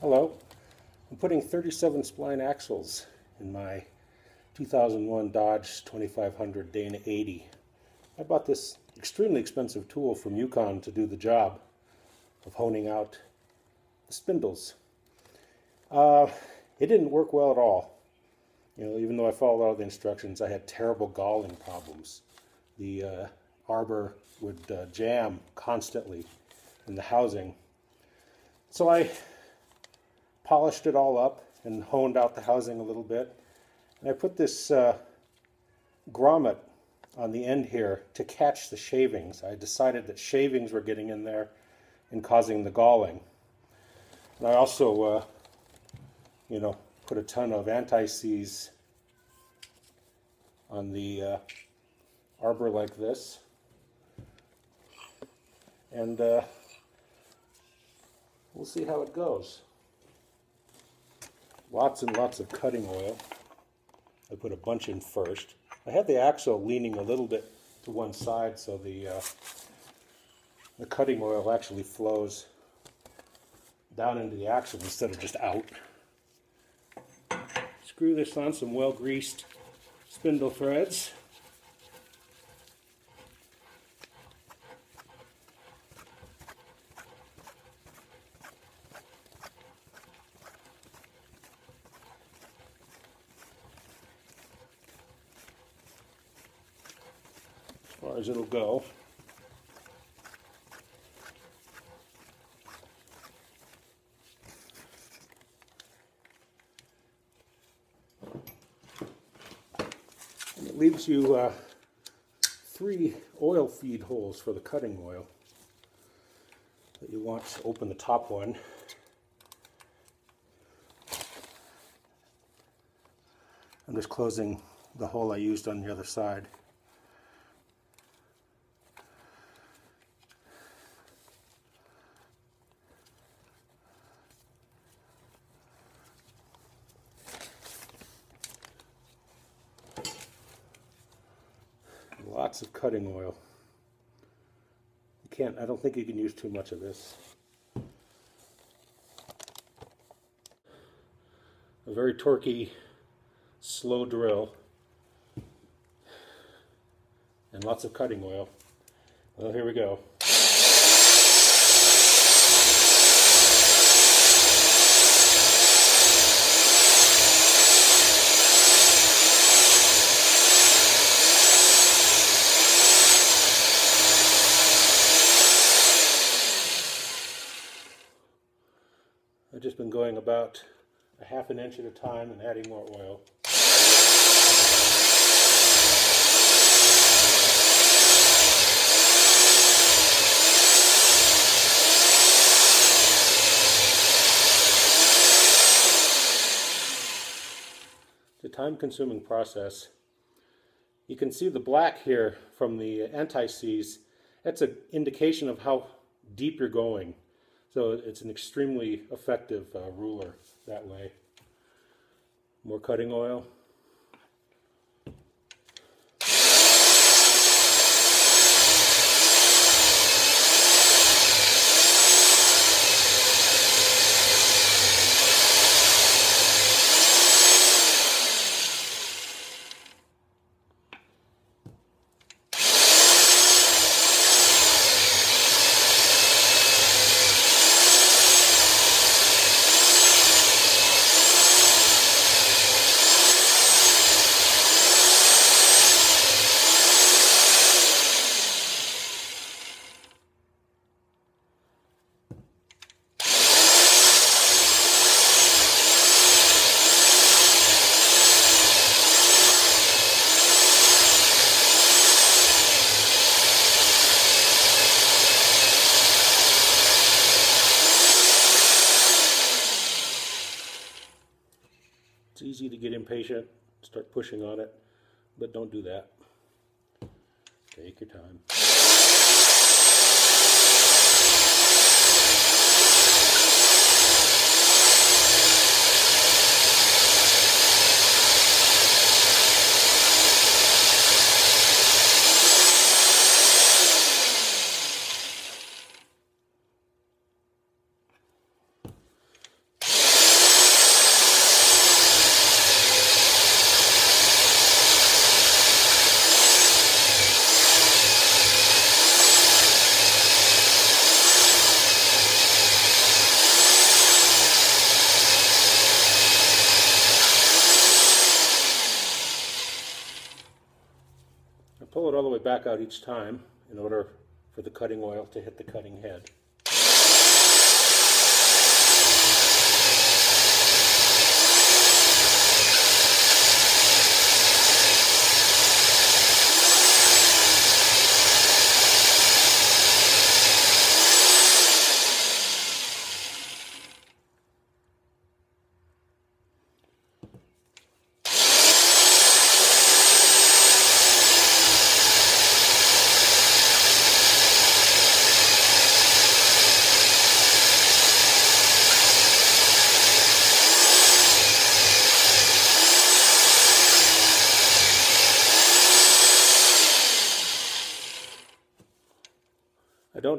Hello, I'm putting 37 spline axles in my 2001 Dodge 2500 Dana 80. I bought this extremely expensive tool from Yukon to do the job of honing out the spindles. It didn't work well at all. Even though I followed all the instructions, I had terrible galling problems. The arbor would jam constantly in the housing. So I polished it all up and honed out the housing a little bit. And I put this grommet on the end here to catch the shavings. I decided that shavings were getting in there and causing the galling. And I also, put a ton of anti-seize on the arbor like this. And we'll see how it goes. Lots and lots of cutting oil. I put a bunch in first. I have the axle leaning a little bit to one side so the cutting oil actually flows down into the axle instead of just out. Screw this on some well-greased spindle threads. As far as it'll go. And it leaves you 3 oil feed holes for the cutting oil that you want to open the top one. I'm just closing the hole I used on the other side. Lots of cutting oil. I don't think you can use too much of this. A very torquey, slow drill. And lots of cutting oil. Well, here we go. I've just been going about a ½ an inch at a time and adding more oil. It's a time-consuming process. You can see the black here from the anti-seize. That's an indication of how deep you're going. So it's an extremely effective ruler that way. More cutting oil. It's easy to get impatient, start pushing on it, but don't do that. Take your time. pull it all the way back out each time in order for the cutting oil to hit the cutting head.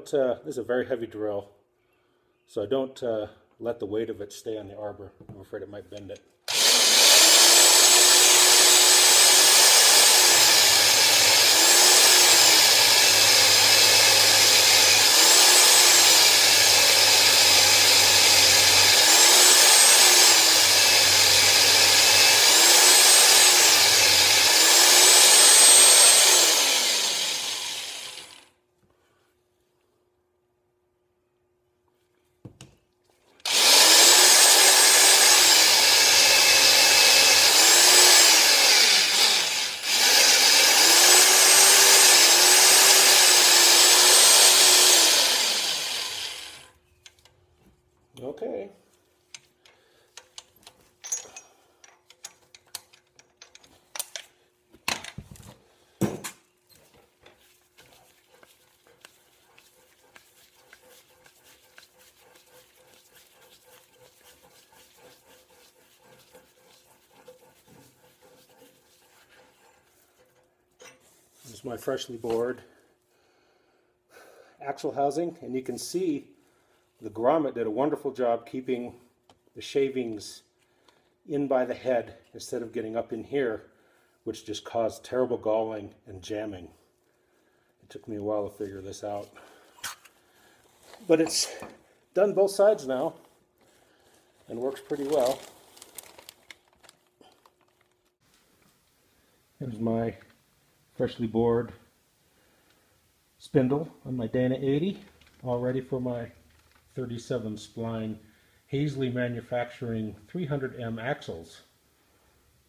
This is a very heavy drill, so I don't let the weight of it stay on the arbor. I'm afraid it might bend it. Okay. This is my freshly bored axle housing, and you can see the grommet did a wonderful job keeping the shavings in by the head instead of getting up in here, which just caused terrible galling and jamming. It took me a while to figure this out. But it's done both sides now and works pretty well. Here's my freshly bored spindle on my Dana 80, all ready for my 37 spline Hazley Manufacturing 300M axles,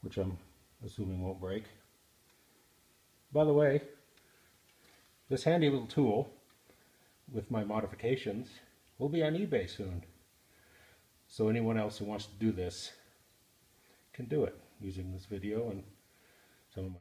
which I'm assuming won't break. By the way, this handy little tool with my modifications will be on eBay soon. So anyone else who wants to do this can do it using this video and some of my